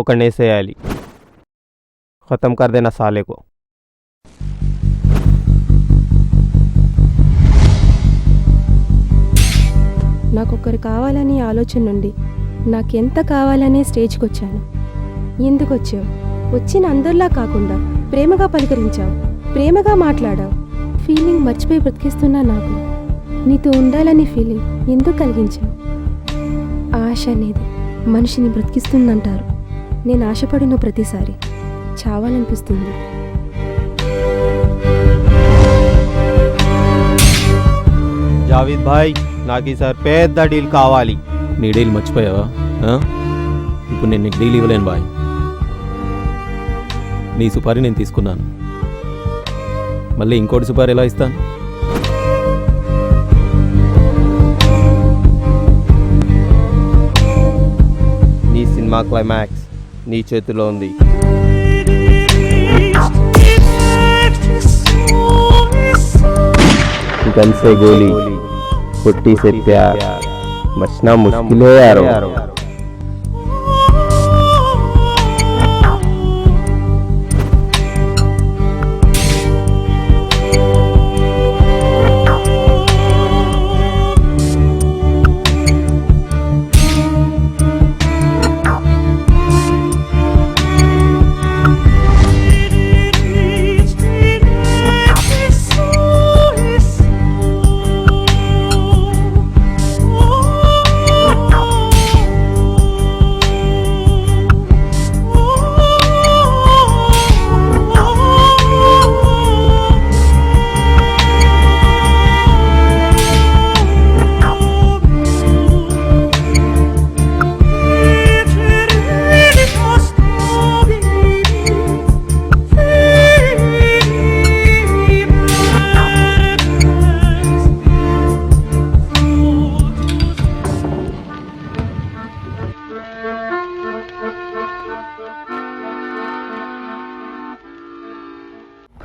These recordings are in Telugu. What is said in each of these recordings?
ఒకనేసేయాలి. ఖతం కర్ దేనా సాలేకో. నాకొకరు కావాలని ఆలోచన నుండి నాకెంత కావాలనే స్టేజ్కి వచ్చాను. ఎందుకు వచ్చావు? వచ్చిన అందరిలా కాకుండా ప్రేమగా పలకరించావు, ప్రేమగా మాట్లాడావు. ఫీలింగ్ మర్చిపోయి బ్రతికిస్తున్నా నాకు నీతో ఉండాలనే ఫీలింగ్ ఎందుకు కలిగించావు? ఆశ అనేది మనిషిని బ్రతికిస్తుందంటారు. నేను ఆశపడిన ప్రతిసారి చావాలనిపిస్తుంది. జావేద్ భాయ్, నాకు ఈసారి పెద్ద డీల్ కావాలి. నీ డీల్ మర్చిపోయావా? ఇప్పుడు నేను నీకు డీల్ ఇవ్వలేను బాయ్. నీ సుపారీ నేను తీసుకున్నాను, మళ్ళీ ఇంకోటి సుపారీ ఎలా ఇస్తాను? నీ సినిమా క్లైమాక్స్ నీ చేతిలో ఉంది. गन से गोली, पुट्टी से प्यार, बचना मुश्किल है यारो.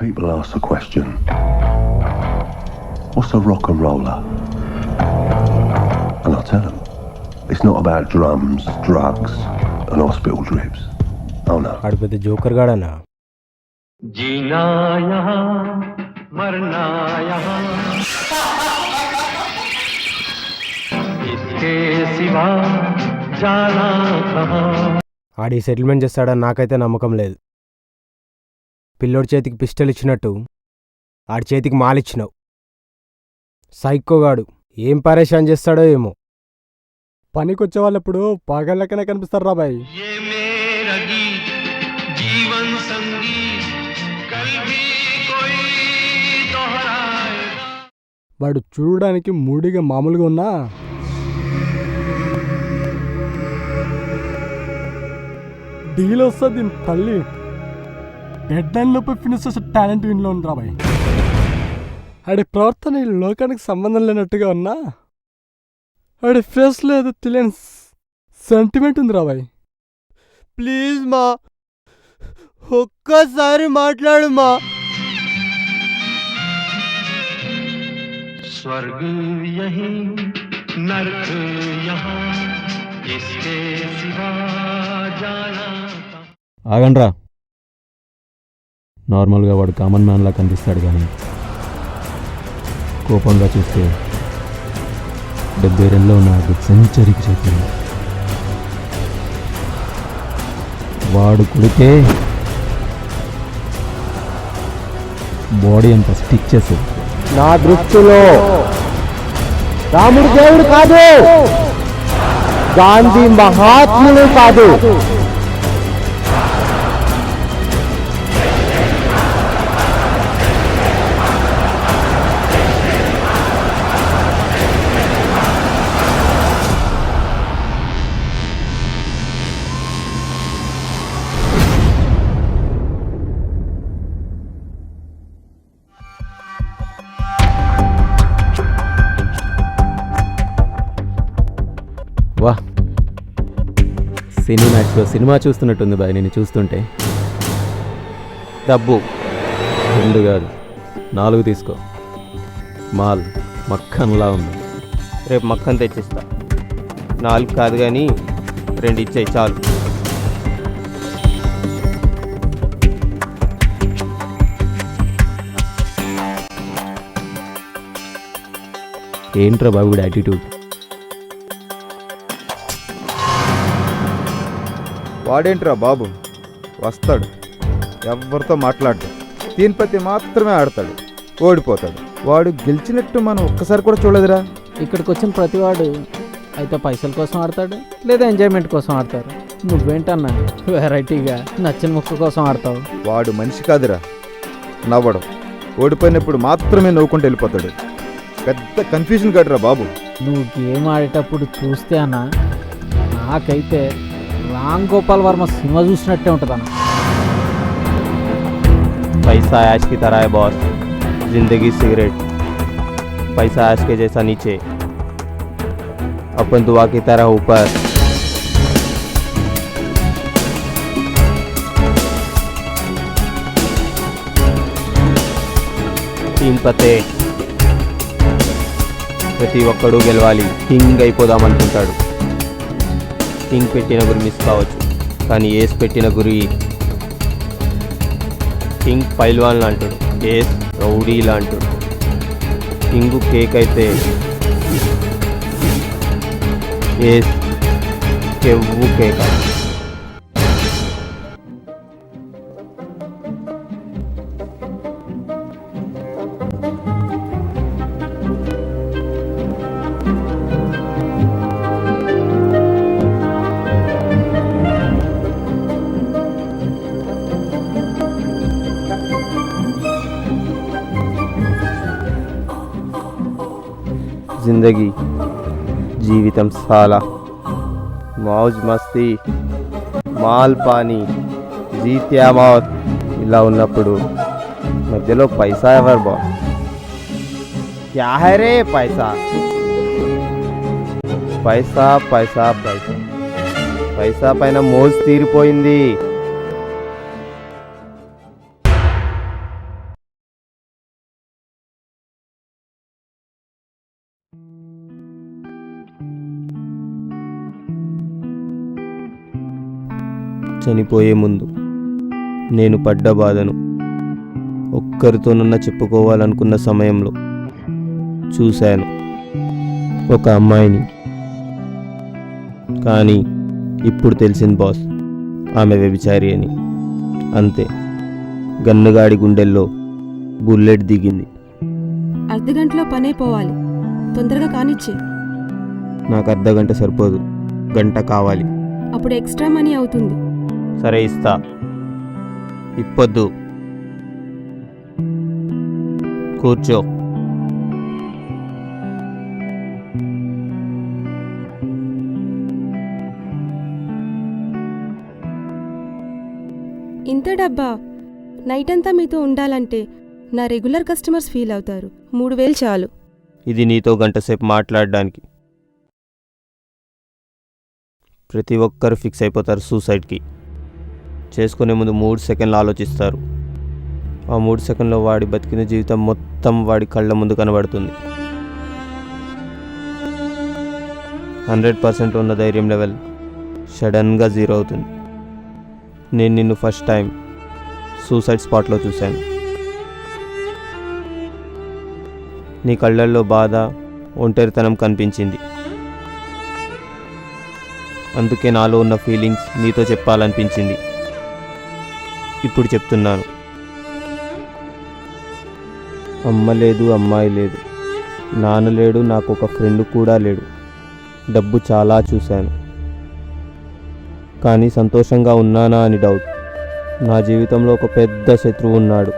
People ask the question, what's a rock and roller? And I tell them, it's not about drums, drugs and hospital drips. Oh no. ఆడు పెద్ద జోకర్ గాడనా? जीना यहाँ मरना यहाँ इसके सिवा जाना कहाँ. ఆడి సెటిల్మెంట్ చేస్తాడని నాకైతే నమ్మకం లేదు. పిల్లోడి చేతికి పిస్టల్ ఇచ్చినట్టు ఆడి చేతికి మాలిచ్చినావు. సైకోగాడు ఏం పరేషాన్ చేస్తాడో ఏమో. పనికొచ్చే వాళ్ళప్పుడు పాగళ్ళకనే కనిపిస్తారు రా బాయ్. వాడు చూడడానికి మూడిగా మామూలుగా ఉన్నా డీల్ వస్తుంది దీని తల్లి. డెడ్ అండ్ లోపల ఫినిష్ చేసే టాలెంట్ వీనిలో ఉంది రాబాయ్. ఆడి ప్రవర్తన ఈ లోకానికి సంబంధం లేనట్టుగా ఉన్నా ఆడి ఫేస్లో ఏదో తెలియని సెంటిమెంట్ ఉంది రాబాయ్. ప్లీజ్ మా, ఒక్కసారి మాట్లాడు మా. स्वर्ग यहीं नरक यहाँ इसके सिवा जाना. ఆగండ్రా. నార్మల్గా వాడు కామన్ మ్యాన్లా కనిపిస్తాడు, కానీ కోపంగా చూస్తే 72లో నాకు సెంచరీకి చెప్పింది. వాడు కొడితే బాడీ అంతా స్టిక్ చేసేది. నా దృష్టిలో రాముడు దేవుడు కాదు, గాంధీ మహాత్ముడు కాదు. వా, సినిమాక్స్లో సినిమా చూస్తున్నట్టుంది బాయ్ నేను చూస్తుంటే. డబ్బు 2 కాదు 4 తీసుకో. మాల్ మక్కన్లా ఉంది. రేపు మక్కన్ తెచ్చిస్తా. 4 కాదు కానీ 2 ఇచ్చాయి చాలు. ఏంట్రా బాబు యాటిట్యూడ్? వాడేంట్రా బాబు, వస్తాడు, ఎవరితో మాట్లాడతాడు, దీనిపతి మాత్రమే ఆడతాడు, ఓడిపోతాడు. వాడు గెలిచినట్టు మనం ఒక్కసారి కూడా చూడలేదురా. ఇక్కడికి వచ్చిన ప్రతివాడు అయితే పైసల కోసం ఆడతాడు, లేదా ఎంజాయ్మెంట్ కోసం ఆడతారు. నువ్వేంటన్నా వెరైటీగా నచ్చిన ముక్క కోసం ఆడతావు? వాడు మనిషి కాదురా, నవ్వడం. ఓడిపోయినప్పుడు మాత్రమే నవ్వుకుంటూ వెళ్ళిపోతాడు. పెద్ద కన్ఫ్యూజన్ కాదురా బాబు. నువ్వు గేమ్ ఆడేటప్పుడు చూస్తే అన్న, నాకైతే రామ్ గోపాల్ వర్మ సినిమా చూసినట్టే ఉంటుందన్న. पैसा ऐश की तरह है बॉस, जिंदगी सिगरेट, पैसा ऐश के जैसा नीचे, अपन दुआ की तरह ऊपर. तीन पत्ते, ప్రతి ఒక్కడు గెలవాలి, కింగ్ అయిపోదామనుకుంటాడు. కింగ్ పెట్టిన గురి మిస్ కావచ్చు, కానీ ఏస్ పెట్టిన గురి కింగ్ పైల్వాన్ లాంటాడు, ఏస్ రౌడీ లాంటాడు. కింగ్ కేక్ అయితే ఏస్ కెవ్వు కేక. జిందగీ జీవితం సాలా, మౌజ్ మస్తీ, మాల్ పానీ, జీత్యా మౌత్. ఇలా ఉన్నప్పుడు మధ్యలో పైసా ఎవరు బా? క్యా హై రే పైసా? పైసా పైసా పైసా పైసా పైన మోజు తీరిపోయింది. చనిపోయే ముందు నేను పడ్డ బాధను ఒక్కరితోనన్నా చెప్పుకోవాలనుకున్న సమయంలో చూశాను ఒక అమ్మాయిని. కానీ ఇప్పుడు తెలిసింది బాస్, ఆమె వ్యభిచారి అని. అంతే, గన్నుగాడి గుండెల్లో బుల్లెట్ దిగింది. అర్ధగంటలో పనైపోవాలి, తొందరగా కానిచ్చే. నాకు అర్ధగంట సరిపోదు, గంట కావాలి. అప్పుడు ఎక్స్ట్రా మనీ అవుతుంది. సరే ఇస్తా, ఇప్పొద్దు, కూర్చో. ఇంత డబ్బా? నైట్ అంతా మీతో ఉండాలంటే నా రెగ్యులర్ కస్టమర్స్ ఫీల్ అవుతారు. 3000 చాలు. ఇది నీతో గంట సేపు మాట్లాడడానికి. ప్రతి ఒక్కరు ఫిక్స్ అయిపోతారు సూసైడ్కి. చేసుకునే ముందు 3 సెకండ్లు ఆలోచిస్తారు. ఆ 3 సెకండ్లో వాడి బతికిన జీవితం మొత్తం వాడి కళ్ళ ముందు కనబడుతుంది. 100% ఉన్న ధైర్యం లెవెల్ సడన్గా 0 అవుతుంది. నేను నిన్ను ఫస్ట్ టైం సూసైడ్ స్పాట్లో చూశాను. నీ కళ్ళల్లో బాధ, ఒంటరితనం కనిపించింది. అందుకే నాలో ఉన్న ఫీలింగ్స్ నీతో చెప్పాలనిపించింది. ఇప్పుడు చెప్తున్నాను. అమ్మ లేదు, అమ్మాయి లేదు, నాన్న లేడు, నాకు ఒక ఫ్రెండ్ కూడా లేడు. డబ్బు చాలా చూశాను, కానీ సంతోషంగా ఉన్నానా అని డౌట్. నా జీవితంలో ఒక పెద్ద శత్రువు ఉన్నాడు,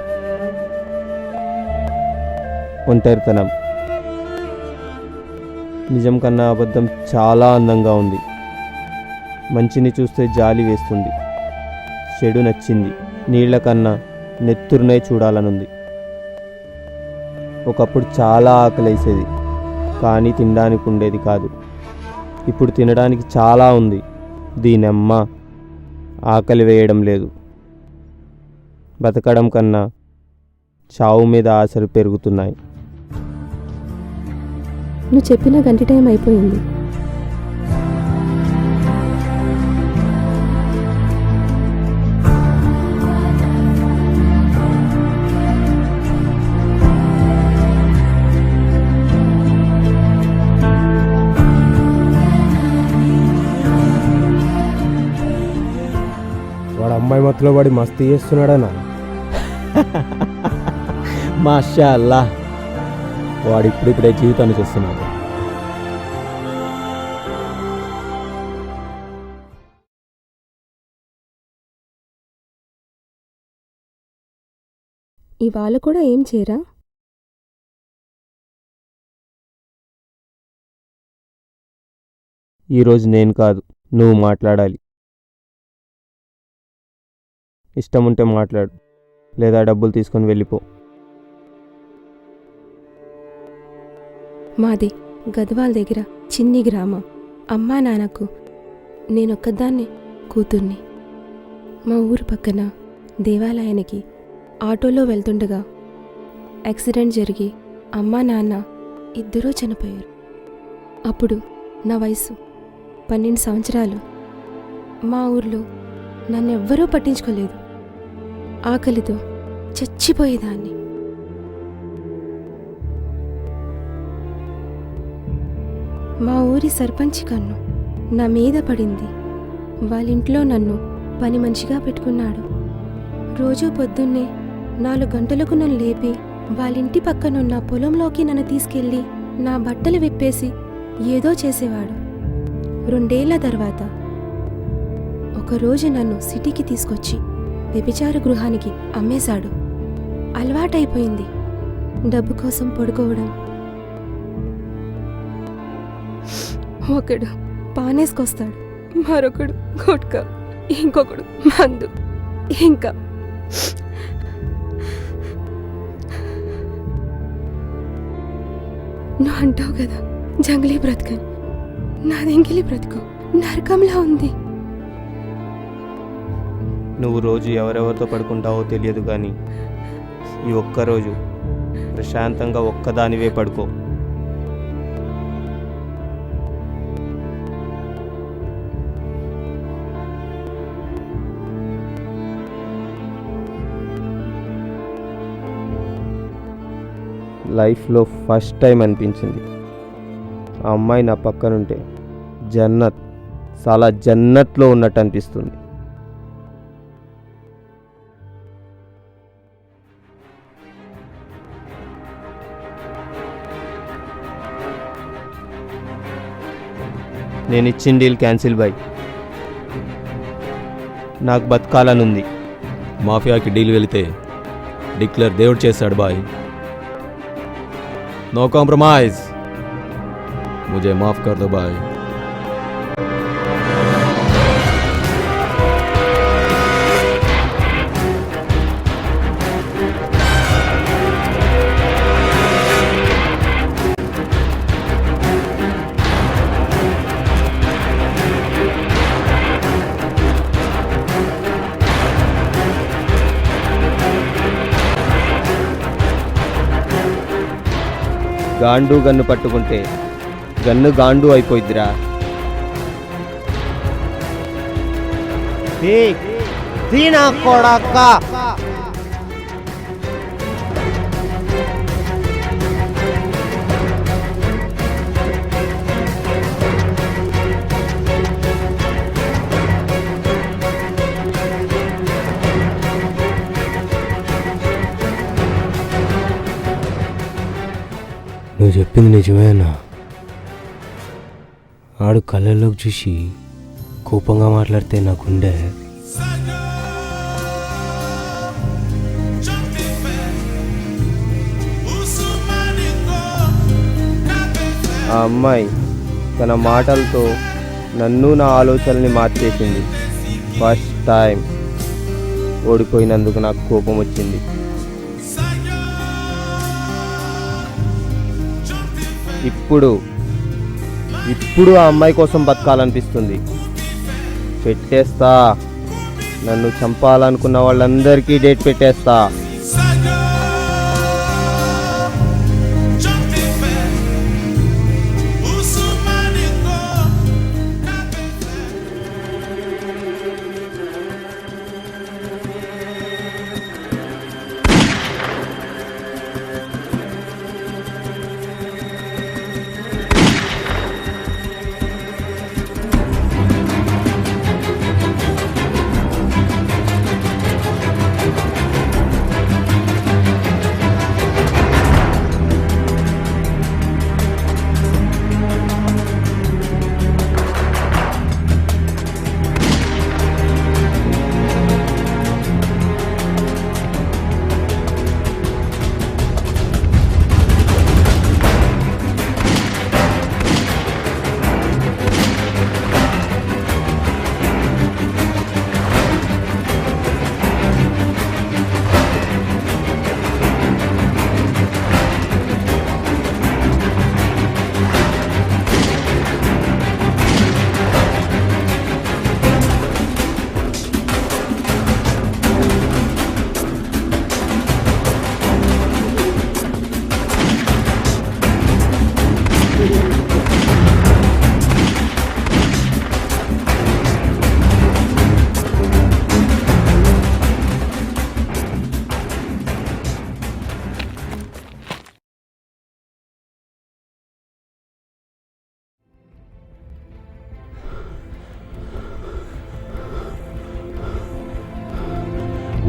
ఒంటరితనం. నిజం కన్నా అబద్ధం చాలా అందంగా ఉంది. మంచిని చూస్తే జాలి వేస్తుంది, చెడు నచ్చింది. నీళ్ల కన్నా నెత్తురునే చూడాలనుంది. ఒకప్పుడు చాలా ఆకలేసేది, కానీ తినడానికి ఉండేది కాదు. ఇప్పుడు తినడానికి చాలా ఉంది, దీనమ్మ ఆకలి వేయడం లేదు. బతకడం కన్నా చావు మీద ఆశలు పెరుగుతున్నాయి. నువ్వు చెప్పిన గంట టైం అయిపోయింది. అమ్మాయి మత్తులో వాడి మస్తు చేస్తున్నాడనా? మాషా అల్లా, వాడు ఇప్పుడిప్పుడే జీవితాన్ని చూస్తున్నాడు. ఇవాళ కూడా ఏం చేయరా? ఈరోజు నేను కాదు, నువ్వు మాట్లాడాలి. ఇష్టం ఉంటే మాట్లాడు, లేదా డబ్బులు తీసుకొని వెళ్ళిపో. మాది గద్వాల్ దగ్గర చిన్ని గ్రామం. అమ్మా నాన్నకు నేనొక్కదాన్నే కూతుర్ని. మా ఊరు పక్కన దేవాలయానికి ఆటోలో వెళ్తుండగా యాక్సిడెంట్ జరిగి అమ్మా నాన్న ఇద్దరూ చనిపోయారు. అప్పుడు నా వయసు 12 సంవత్సరాలు. మా ఊర్లో నన్నెవ్వరూ పట్టించుకోలేదు. ఆకలితో చచ్చిపోయేదాన్ని. మా ఊరి సర్పంచ్ కన్ను నా మీద పడింది. వాళ్ళింట్లో నన్ను పని మనిషిగా పెట్టుకున్నాడు. రోజూ పొద్దున్నే 4 గంటలకు నన్ను లేపి వాళ్ళింటి పక్కనున్న పొలంలోకి నన్ను తీసుకెళ్ళి నా బట్టలు విప్పేసి ఏదో చేసేవాడు. 2 ఏళ్ల తర్వాత ఒకరోజు నన్ను సిటీకి తీసుకొచ్చి వ్యభిచార గృహానికి అమ్మేశాడు. అలవాటైపోయింది డబ్బు కోసం పడుకోవడం. ఒకడు పానేసుకొస్తాడు, మరొకడు గుట్కా, ఇంకొకడు మందు. ఇంకా నువ్వు అంటావు కదా జంగిలీ బ్రతకని, నాది ఎంగిలి బ్రతుకు నరకంలా ఉంది. నువ్వు రోజు ఎవరెవరితో పడుకుంటావో తెలియదు, కానీ ఈ ఒక్కరోజు ప్రశాంతంగా ఒక్కదానివే పడుకో. లైఫ్లో ఫస్ట్ టైం అనిపించింది ఆ అమ్మాయి నా పక్కనుంటే జన్నత్, చాలా జన్నత్లో ఉన్నట్టు అనిపిస్తుంది. నేను ఇచ్చిన డీల్ క్యాన్సిల్ బాయ్. నాకు బతకాలనుంది. మాఫియాకి డీల్ వెళితే డిక్లేర్ దేవుడు చేశాడు బాయ్. नो कॉम्प्रोमाइज, मुझे माफ कर दो भाई. గాండు గన్ను పట్టుకుంటే గన్ను గాండు అయిపోయిద్దిరా. నువ్వు చెప్పింది నిజమేనా? ఆడు కళ్ళల్లోకి చూసి కోపంగా మాట్లాడితే నాకుండే. ఆ అమ్మాయి తన మాటలతో నన్ను నా ఆలోచనల్ని మార్చేసింది. ఫస్ట్ టైం ఓడిపోయినందుకు నాకు కోపం వచ్చింది. ఇప్పుడు ఆ అమ్మాయి కోసం బతకాలనిపిస్తుంది. పెట్టేస్తా, నన్ను చంపాలనుకున్న వాళ్ళందరికీ డేట్ పెట్టేస్తా.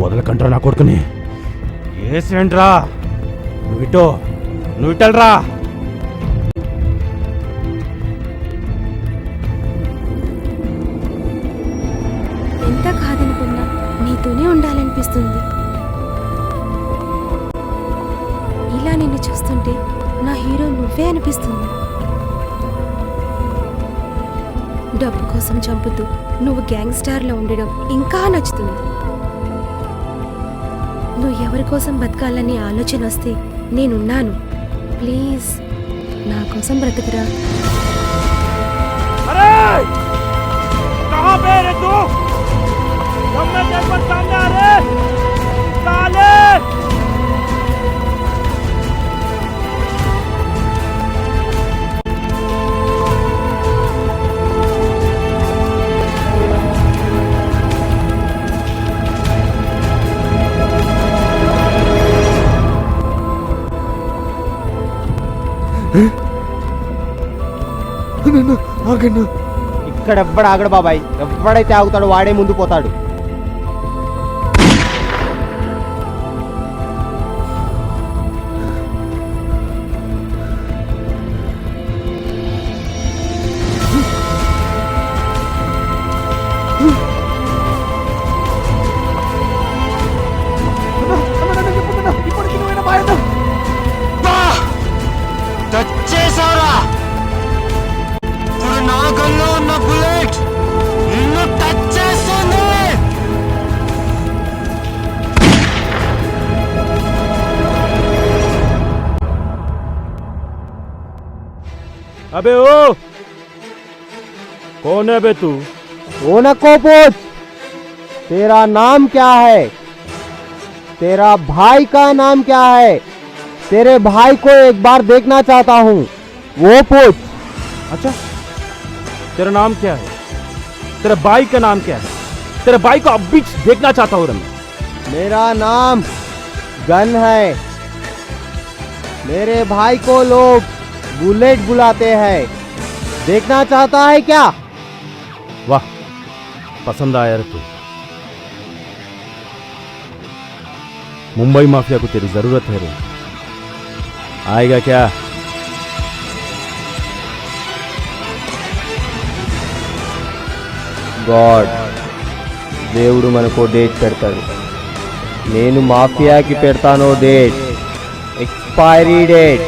వదలకంట్రా నా కొడుకుని. ఏసేంట్రా నువ్విటో, నువ్విటల్రా. ఎంత కాదనుకున్నా నీతోనే ఉండాలనిపిస్తుంది. ఇలా నిన్ను చూస్తుంటే నా హీరో నువ్వే అనిపిస్తుంది. డబ్బు కోసం చంపుతూ నువ్వు గ్యాంగ్స్టార్లో ఉండడం ఇంకా నచ్చుతుంది. నువ్వు ఎవరి కోసం బతకాలనే ఆలోచన వస్తే నేనున్నాను. ప్లీజ్ నా కోసం బ్రతుకురా. ఇక్కడ ఎవ్వడు ఆగడు బాబాయ్. ఎవడైతే ఆగుతాడో వాడే ముందు పోతాడు. अबे ओ कौन है बे तू? ओ नको पूछ, तेरा नाम क्या है? तेरा भाई का नाम क्या है? तेरे भाई को एक बार देखना चाहता हूँ, वो पूछ। अच्छा तेरा नाम क्या है? तेरे भाई का नाम क्या है? तेरे भाई को अब भी देखना चाहता हूँ मैं। मेरा नाम गन है। मेरे भाई को लोग बुलेट बुलाते हैं, देखना चाहता है क्या? वाह पसंद आया रे तू। मुंबई माफिया को तेरी जरूरत है रे, आएगा क्या? గాడ్ దేవుడు మనకు డేట్ పెడతాడు. నేను మాఫియాకి పెడతానో డేట్, ఎక్స్పైరీ డేట్.